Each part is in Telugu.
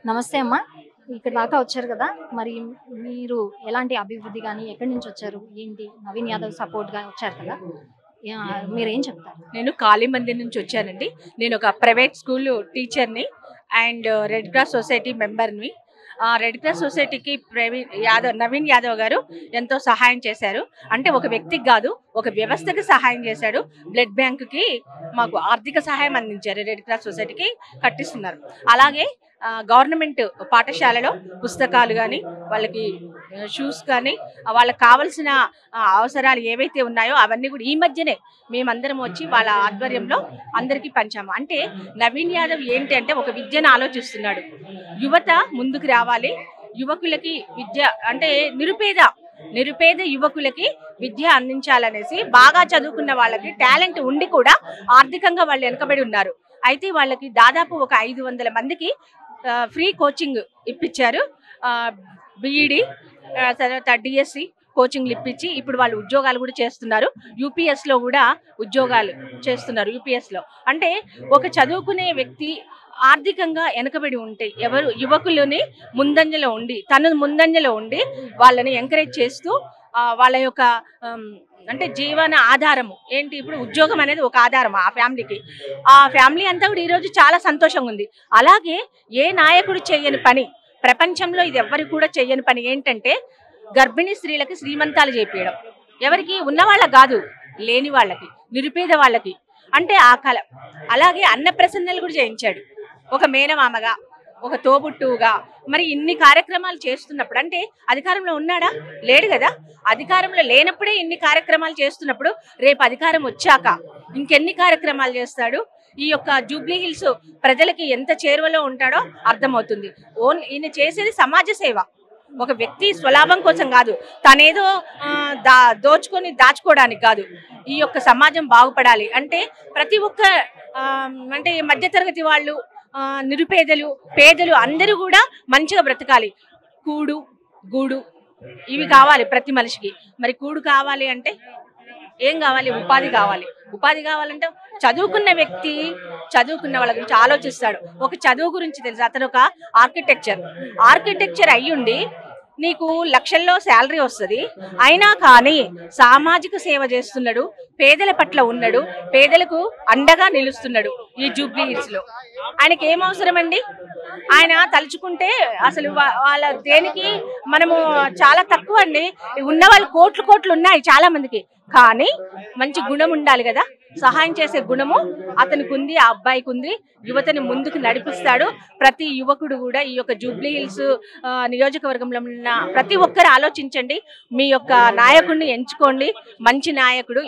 నమస్తే అమ్మా. ఇక్కడ దాకా వచ్చారు కదా, మరి మీరు ఎలాంటి అభివృద్ధి కానీ ఎక్కడి నుంచి వచ్చారు, ఏంటి నవీన్ యాదవ్ సపోర్ట్గా వచ్చారు కదా, మీరేం చెప్తారు? నేను కాళీ మందిర్ నుంచి వచ్చానండి. నేను ఒక ప్రైవేట్ స్కూల్ టీచర్ని అండ్ రెడ్ క్రాస్ సొసైటీ మెంబర్ని. రెడ్ క్రాస్ సొసైటీకి నవీన్ యాదవ్ గారు ఎంతో సహాయం చేశారు. అంటే ఒక వ్యక్తికి కాదు, ఒక వ్యవస్థకి సహాయం చేశాడు. బ్లడ్ బ్యాంకుకి మాకు ఆర్థిక సహాయం అందించారు. రెడ్ క్రాస్ సొసైటీకి కట్టిస్తున్నారు. అలాగే గవర్నమెంట్ పాఠశాలలో పుస్తకాలు కానీ, వాళ్ళకి షూస్ కానీ, వాళ్ళకి కావాల్సిన అవసరాలు ఏవైతే ఉన్నాయో అవన్నీ కూడా ఈ మధ్యనే మేమందరం వచ్చి వాళ్ళ ఆధ్వర్యంలో అందరికీ పంచాము. అంటే నవీన్ యాదవ్ ఏంటి అంటే ఒక విద్యను ఆలోచిస్తున్నాడు. యువత ముందుకు రావాలి, యువకులకి విద్య అంటే నిరుపేద యువకులకి విద్య అందించాలనేసి, బాగా చదువుకున్న వాళ్ళకి టాలెంట్ ఉండి కూడా ఆర్థికంగా వాళ్ళు వెనకబడి ఉన్నారు. అయితే వాళ్ళకి దాదాపు ఒక 500 మందికి ఫ్రీ కోచింగ్ ఇప్పించారు. బీఈడి తర్వాత డిఎస్సి కోచింగ్లు ఇప్పించి ఇప్పుడు వాళ్ళు ఉద్యోగాలు కూడా చేస్తున్నారు. యూపీఎస్లో కూడా ఉద్యోగాలు చేస్తున్నారు. యూపీఎస్లో అంటే ఒక చదువుకునే వ్యక్తి ఆర్థికంగా వెనకబడి ఉంటే యువకులని ముందంజలో ఉండి వాళ్ళని ఎంకరేజ్ చేస్తూ వాళ్ళ యొక్క అంటే జీవన ఆధారము ఏంటి, ఇప్పుడు ఉద్యోగం అనేది ఒక ఆధారం ఆ ఫ్యామిలీకి. ఆ ఫ్యామిలీ అంతా కూడా ఈరోజు చాలా సంతోషంగా ఉంది. అలాగే ఏ నాయకుడు చేయని పని ప్రపంచంలో, ఇది ఎవ్వరు కూడా చేయని పని ఏంటంటే గర్భిణీ స్త్రీలకి శ్రీమంతాలు చేపించడం. ఎవరికి ఉన్న వాళ్ళకి కాదు, లేని వాళ్ళకి, నిరుపేద వాళ్ళకి. అంటే ఆ కళ. అలాగే అన్నప్రసన్నలు కూడా చేయించాడు. ఒక మేనమామగా, ఒక తోబుట్టువుగా. మరి ఇన్ని కార్యక్రమాలు చేస్తున్నప్పుడు అంటే అధికారంలో ఉన్నాడా? లేడు కదా. అధికారంలో లేనప్పుడే ఇన్ని కార్యక్రమాలు చేస్తున్నప్పుడు రేపు అధికారం వచ్చాక ఇంకెన్ని కార్యక్రమాలు చేస్తాడు? ఈ యొక్క జూబ్లీ హిల్స్ ప్రజలకి ఎంత చేరువలో ఉంటాడో అర్థమవుతుంది. ఈయన చేసేది సమాజ సేవ. ఒక వ్యక్తి స్వలాభం కోసం కాదు, తనేదో దాచుకోవడానికి కాదు. ఈ యొక్క సమాజం బాగుపడాలి అంటే ప్రతి ఒక్క అంటే మధ్యతరగతి వాళ్ళు, నిరుపేదలు, పేదలు అందరూ కూడా మంచిగా బ్రతకాలి. కూడు గూడు ఇవి కావాలి ప్రతి మనిషికి. మరి కూడు కావాలి అంటే ఏం కావాలి? ఉపాధి కావాలి. ఉపాధి కావాలంటే చదువుకున్న వ్యక్తి చదువుకున్న వాళ్ళ గురించి ఆలోచిస్తాడు. ఒక చదువు గురించి తెలుసు. అతను ఒక ఆర్కిటెక్చర్ అయ్యుండి నీకు లక్షల్లో శాలరీ వస్తుంది, అయినా కానీ సామాజిక సేవ చేస్తున్నాడు, పేదల పట్ల ఉన్నాడు, పేదలకు అండగా నిలుస్తున్నాడు. ఈ జూబ్లీ హిల్స్ లో ఆయనకి ఏం అవసరం అండి? ఆయన తలుచుకుంటే అసలు వాళ్ళ దేనికి మనము చాలా తక్కువ అండి. ఉన్న వాళ్ళు కోట్లు ఉన్నాయి చాలా మందికి, కానీ మంచి గుణం ఉండాలి కదా. సహాయం చేసే గుణము అతనికి ఉంది, ఆ అబ్బాయికి ఉంది. యువతని ముందుకు నడిపిస్తాడు. ప్రతి యువకుడు కూడా ఈ యొక్క జూబ్లీ హిల్స్ నియోజకవర్గంలో ఉన్న ప్రతి ఒక్కరు ఆలోచించండి, మీ యొక్క నాయకుడిని ఎంచుకోండి. మంచి నాయకుడు.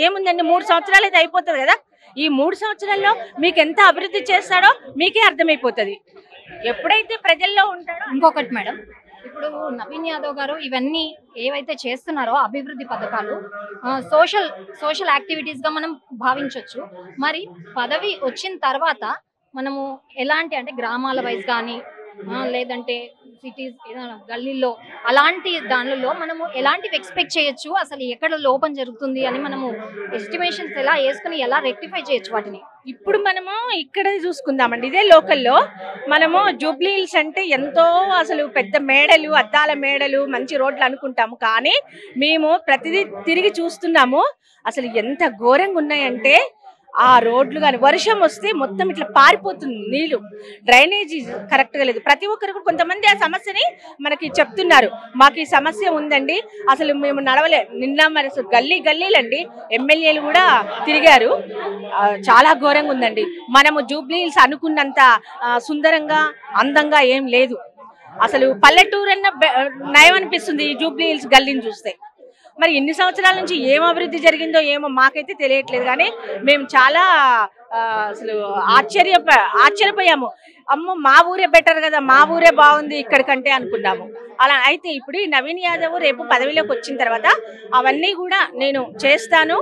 ఏముందండి, 3 సంవత్సరాలు అయితే అయిపోతుంది కదా. ఈ 3 సంవత్సరాల్లో మీకు ఎంత అభివృద్ధి చేస్తాడో మీకే అర్థమైపోతుంది ఎప్పుడైతే ప్రజల్లో ఉంటాడో. ఇంకొకటి మేడం, ఇప్పుడు నవీన్ యాదవ్ గారు ఇవన్నీ ఏవైతే చేస్తున్నారో అభివృద్ధి పథకాలు సోషల్ యాక్టివిటీస్ గా మనం భావించవచ్చు. మరి పదవి వచ్చిన తర్వాత మనము ఎలాంటి అంటే గ్రామాల వైజ్ కానీ లేదంటే సిటీస్ గల్లీల్లో అలాంటి దానిలో మనము ఎలాంటివి ఎక్స్పెక్ట్ చేయొచ్చు, అసలు ఎక్కడ లోపం జరుగుతుంది అని మనము ఎస్టిమేషన్స్ ఎలా వేసుకుని ఎలా రెక్టిఫై చేయొచ్చు వాటిని? ఇప్పుడు మనము ఇక్కడ చూసుకుందామండి. ఇదే లోకల్లో మనము జూబ్లీ హిల్స్ అంటే ఎంతో అసలు పెద్ద మేడలు, అద్దాల మేడలు, మంచి రోడ్లు అనుకుంటాము. కానీ మేము ప్రతిదీ తిరిగి చూస్తున్నాము. అసలు ఎంత ఘోరంగా ఉన్నాయంటే ఆ రోడ్లు కానీ వర్షం వస్తే మొత్తం ఇట్లా పారిపోతుంది నీళ్లు. డ్రైనేజీ కరెక్ట్గా లేదు. ప్రతి ఒక్కరు కూడా కొంతమంది ఆ సమస్యని మనకి చెప్తున్నారు, మాకు ఈ సమస్య ఉందండి, అసలు మేము నడవలే. నిన్న మరి గల్లీలండి ఎమ్మెల్యేలు కూడా తిరిగారు. చాలా ఘోరంగా ఉందండి. మనము జూబ్లీ హిల్స్ అనుకున్నంత సుందరంగా అందంగా ఏం లేదు. అసలు పల్లెటూరు అన్న నయం అనిపిస్తుంది ఈ జూబ్లీ హిల్స్ గల్లీని చూస్తే. మరి ఎన్ని సంవత్సరాల నుంచి ఏం అభివృద్ధి జరిగిందో ఏమో మాకైతే తెలియట్లేదు. కానీ మేము చాలా అసలు ఆశ్చర్యపోయాము. అమ్మో, మా ఊరే బెటర్ కదా, మా ఊరే బాగుంది ఇక్కడికంటే అనుకున్నాము. అలా అయితే ఇప్పుడు ఈ నవీన్ యాదవ్ రేపు పదవిలోకి వచ్చిన తర్వాత అవన్నీ కూడా నేను చేస్తాను,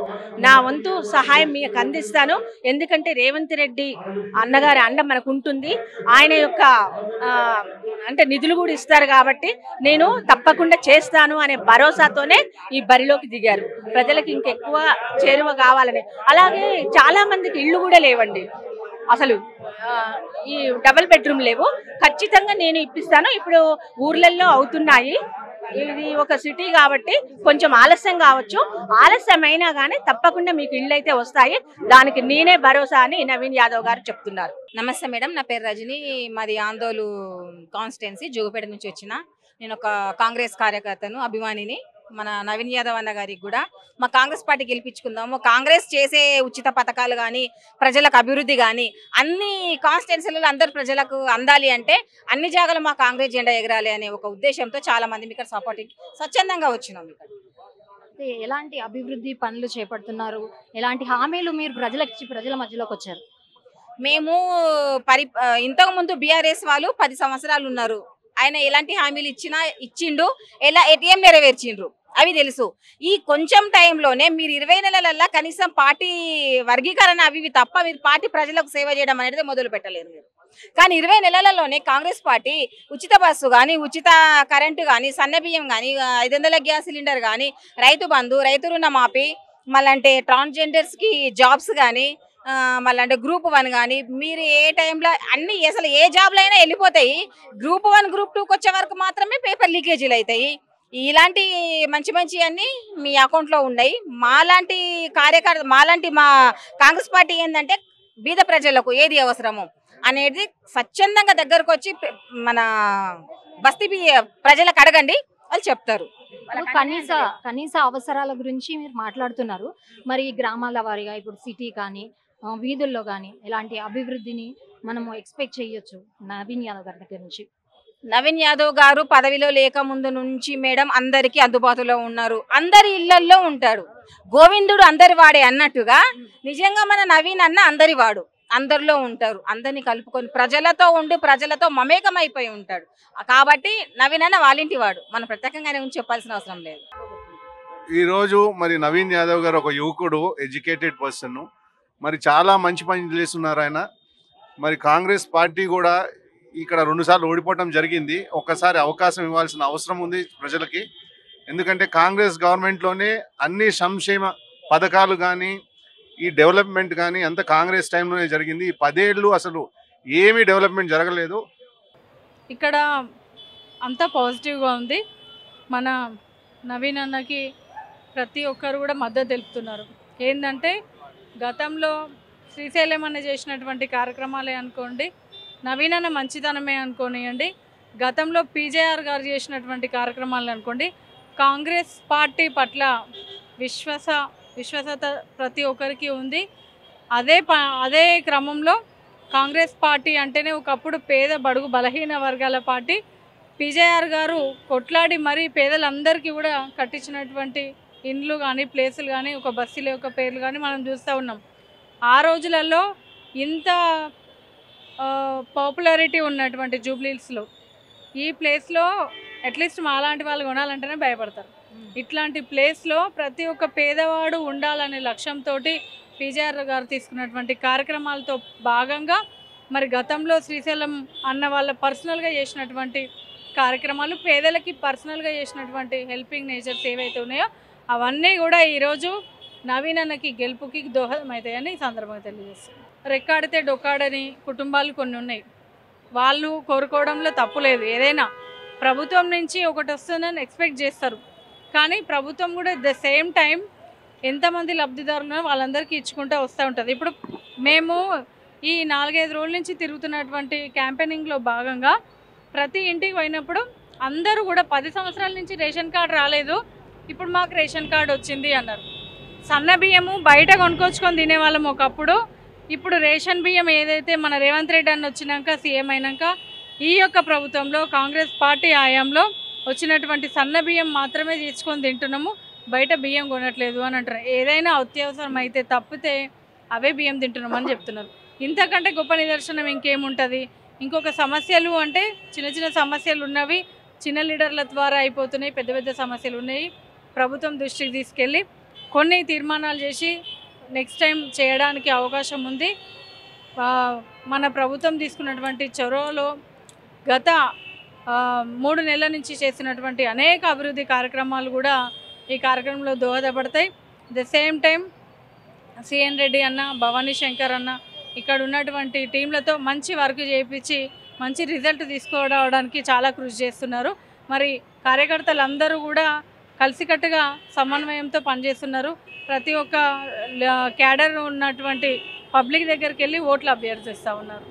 నా వంతు సహాయం మీకు అందిస్తాను. ఎందుకంటే రేవంత్ రెడ్డి అన్నగారి అండ మనకు ఉంటుంది. ఆయన యొక్క అంటే నిధులు కూడా ఇస్తారు కాబట్టి నేను తప్పకుండా చేస్తాను అనే భరోసాతోనే ఈ బరిలోకి దిగారు. ప్రజలకు ఇంకెక్కువ చేరువ కావాలని. అలాగే చాలా మందికి ఇళ్ళు కూడా లేవండి. అసలు ఈ డబుల్ బెడ్రూమ్ లేవు. ఖచ్చితంగా నేను ఇప్పిస్తాను. ఇప్పుడు ఊర్లలో అవుతున్నాయి. ఇది ఒక సిటీ కాబట్టి కొంచెం ఆలస్యం కావచ్చు. ఆలస్యమైనా కానీ తప్పకుండా మీకు ఇళ్ళు అయితే వస్తాయి. దానికి నేనే భరోసా అని నవీన్ యాదవ్ గారు చెప్తున్నారు. నమస్తే మేడం, నా పేరు రజని. మాది ఆందోళు కాన్స్టిట్యున్సీ జోగుపేట నుంచి వచ్చిన. నేను ఒక కాంగ్రెస్ కార్యకర్తను, అభిమానిని. మన నవీన్ యాదవ్ అన్న గారికి కూడా మా కాంగ్రెస్ పార్టీ గెలిపించుకుందాము. కాంగ్రెస్ చేసే ఉచిత పథకాలు కానీ, ప్రజలకు అభివృద్ధి కానీ అన్ని కాన్స్టిట్యున్సీలలో అందరు ప్రజలకు అందాలి అంటే అన్ని జాగాలు మా కాంగ్రెస్ జెండా ఎగరాలి అనే ఒక ఉద్దేశంతో చాలా మంది ఇక్కడ సపోర్టింగ్ స్వచ్ఛందంగా వచ్చినాం. ఇక్కడ ఎలాంటి అభివృద్ధి పనులు చేపడుతున్నారు, ఎలాంటి హామీలు మీరు ప్రజలకు ఇచ్చి ప్రజల మధ్యలోకి వచ్చారు? మేము ఇంతకు ముందు బీఆర్ఎస్ వాళ్ళు 10 సంవత్సరాలు ఉన్నారు. ఆయన ఎలాంటి హామీలు ఇచ్చిండు, ఏం నెరవేర్చిండ్రు అవి తెలుసు. ఈ కొంచెం టైంలోనే మీరు 20 నెలలల్లా కనీసం పార్టీ వర్గీకరణ అవి తప్ప మీరు పార్టీ ప్రజలకు సేవ చేయడం అనేది మొదలు పెట్టలేరు మీరు. కానీ 20 నెలలలోనే కాంగ్రెస్ పార్టీ ఉచిత బస్సు కానీ, ఉచిత కరెంటు కానీ, సన్నబియ్యం కానీ, 500 గ్యాస్ సిలిండర్ కానీ, రైతు బంధు, రైతు రుణమాఫీ, మళ్ళంటే ట్రాన్స్జెండర్స్కి జాబ్స్ కానీ, మళ్ళీ గ్రూప్ 1 కానీ, మీరు ఏ టైంలో అన్ని అసలు ఏ జాబ్లు అయినా వెళ్ళిపోతాయి. గ్రూప్ 1 గ్రూప్ 2కి వచ్చే వరకు మాత్రమే పేపర్ లీకేజీలు అవుతాయి. ఇలాంటి మంచి అన్ని మీ అకౌంట్లో ఉన్నాయి. మాలాంటి మా కాంగ్రెస్ పార్టీ ఏంటంటే బీద ప్రజలకు ఏది అవసరమో అనేది స్వచ్ఛందంగా దగ్గరకు వచ్చి మన బస్తీ ప్రజలకు అడగండి, వాళ్ళు చెప్తారు. కనీస అవసరాల గురించి మీరు మాట్లాడుతున్నారు. మరి గ్రామాల వారీగా ఇప్పుడు సిటీ కానీ, వీధుల్లో కానీ ఎలాంటి అభివృద్ధిని మనము ఎక్స్పెక్ట్ చేయొచ్చు నవీన్ యాదవ్ గారి దగ్గర నుంచి? నవీన్ యాదవ్ గారు పదవిలో లేక ముందు నుంచి మేడం అందరికీ అందుబాటులో ఉన్నారు. అందరి ఇళ్లల్లో ఉంటాడు. గోవిందుడు అందరి వాడే అన్నట్టుగా నిజంగా మన నవీన్ అన్న అందరి వాడు, అందరిలో ఉంటారు. అందరినీ కలుపుకొని ప్రజలతో ఉండి ప్రజలతో మమేకమైపోయి ఉంటాడు. కాబట్టి నవీన్ అన్న వాళ్ళింటి వాడు, మనం ప్రత్యేకంగా గురించి చెప్పాల్సిన అవసరం లేదు. ఈరోజు మరి నవీన్ యాదవ్ గారు ఒక యువకుడు, ఎడ్యుకేటెడ్ పర్సన్, మరి చాలా మంచి పని చేస్తున్నారు ఆయన. మరి కాంగ్రెస్ పార్టీ కూడా ఇక్కడ 2 సార్లు ఓడిపోవడం జరిగింది. ఒక్కసారి అవకాశం ఇవ్వాల్సిన అవసరం ఉంది ప్రజలకి. ఎందుకంటే కాంగ్రెస్ గవర్నమెంట్లోనే అన్ని సంక్షేమ పథకాలు కానీ, ఈ డెవలప్మెంట్ కానీ అంతా కాంగ్రెస్ టైంలోనే జరిగింది. ఈ 10 ఏళ్ళు అసలు ఏమీ డెవలప్మెంట్ జరగలేదు. ఇక్కడ అంతా పాజిటివ్గా ఉంది. మన నవీన్ అన్నకి ప్రతి ఒక్కరు కూడా మద్దతు తెలుపుతున్నారు. ఏంటంటే గతంలో శ్రీశైలం అన్న చేసినటువంటి కార్యక్రమాలే అనుకోండి, నవీన్ అన్న మంచితనమే అనుకోనియండి, గతంలో పీజేఆర్ గారు చేసినటువంటి కార్యక్రమాలు అనుకోండి, కాంగ్రెస్ పార్టీ పట్ల విశ్వాసత ప్రతి ఒక్కరికి ఉంది. అదే క్రమంలో కాంగ్రెస్ పార్టీ అంటేనే ఒకప్పుడు పేద బడుగు బలహీన వర్గాల పార్టీ. పీజేఆర్ గారు కొట్లాడి మరీ పేదలందరికీ కూడా కట్టించినటువంటి ఇండ్లు కానీ, ప్లేసులు కానీ, ఒక బస్సుల యొక్క పేర్లు కానీ మనం చూస్తూ ఉన్నాం. ఆ రోజులలో ఇంత పాపులారిటీ ఉన్నటువంటి జూబ్లీహిల్స్లో ఈ ప్లేస్లో అట్లీస్ట్ మాలాంటి వాళ్ళు కొనాలంటేనే భయపడతారు. ఇట్లాంటి ప్లేస్లో ప్రతి ఒక్క పేదవాడు ఉండాలనే లక్ష్యంతో పీజేఆర్ గారు తీసుకున్నటువంటి కార్యక్రమాలతో భాగంగా మరి గతంలో శ్రీశైలం అన్న వాళ్ళ పర్సనల్గా చేసినటువంటి కార్యక్రమాలు, పేదలకి పర్సనల్గా చేసినటువంటి హెల్పింగ్ నేచర్స్ ఏవైతే ఉన్నాయో అవన్నీ కూడా ఈరోజు నవీన్ అన్నకి గెలుపుకి దోహదం అవుతాయని ఈ సందర్భంగా తెలియజేస్తాను. రెక్కాడితే డొక్కాడని కుటుంబాలు కొన్ని ఉన్నాయి. వాళ్ళు కోరుకోవడంలో తప్పు లేదు. ఏదైనా ప్రభుత్వం నుంచి ఒకటి వస్తుందని ఎక్స్పెక్ట్ చేస్తారు. కానీ ప్రభుత్వం కూడా ద సేమ్ టైం ఎంతమంది లబ్ధిదారులు వాళ్ళందరికీ ఇచ్చుకుంటూ వస్తూ ఉంటుంది. ఇప్పుడు మేము ఈ 4-5 రోజుల నుంచి తిరుగుతున్నటువంటి క్యాంపెయినింగ్లో భాగంగా ప్రతి ఇంటికి పోయినప్పుడు అందరూ కూడా 10 సంవత్సరాల నుంచి రేషన్ కార్డు రాలేదు, ఇప్పుడు మాకు రేషన్ కార్డు వచ్చింది అన్నారు. సన్న బియ్యము బయట కొనుక్కొచ్చుకొని తినేవాళ్ళం ఒకప్పుడు. ఇప్పుడు రేషన్ బియ్యం ఏదైతే మన రేవంత్ రెడ్డి అన్న వచ్చినాక సీఎం అయినాక ఈ యొక్క ప్రభుత్వంలో కాంగ్రెస్ పార్టీ హయాంలో వచ్చినటువంటి సన్న బియ్యం మాత్రమే తీసుకొని తింటున్నాము, బయట బియ్యం కొనట్లేదు అని అంటారు. ఏదైనా అత్యవసరం అయితే తప్పితే అవే బియ్యం తింటున్నామని చెప్తున్నారు. ఇంతకంటే గొప్ప నిదర్శనం ఇంకేముంటుంది? ఇంకొక సమస్యలు అంటే చిన్న సమస్యలు ఉన్నవి చిన్న లీడర్ల ద్వారా అయిపోతున్నాయి, పెద్ద సమస్యలు ఉన్నాయి. ప్రభుత్వం దృష్టికి తీసుకెళ్ళి కొన్ని తీర్మానాలు చేసి నెక్స్ట్ టైం చేయడానికి అవకాశం ఉంది. మన ప్రభుత్వం తీసుకున్నటువంటి చొరవలో గత 3 నెలల నుంచి చేసినటువంటి అనేక అభివృద్ధి కార్యక్రమాలు కూడా ఈ కార్యక్రమంలో దోహదపడతాయి. The same time CN Reddy అన్న, భవానీ శంకర్ అన్న ఇక్కడ ఉన్నటువంటి టీంలతో మంచి వర్క్ చేయించి మంచి రిజల్ట్ తీసుకురావడానికి చాలా కృషి చేస్తున్నారు. మరి కార్యకర్తలందరూ కూడా కలిసికట్టుగా సమన్వయంతో పనిచేస్తున్నారు. ప్రతి ఒక్క క్యాడర్ ఉన్నటువంటి పబ్లిక్ దగ్గరికి వెళ్ళి ఓట్లు అభ్యర్థిస్తూ ఉన్నారు.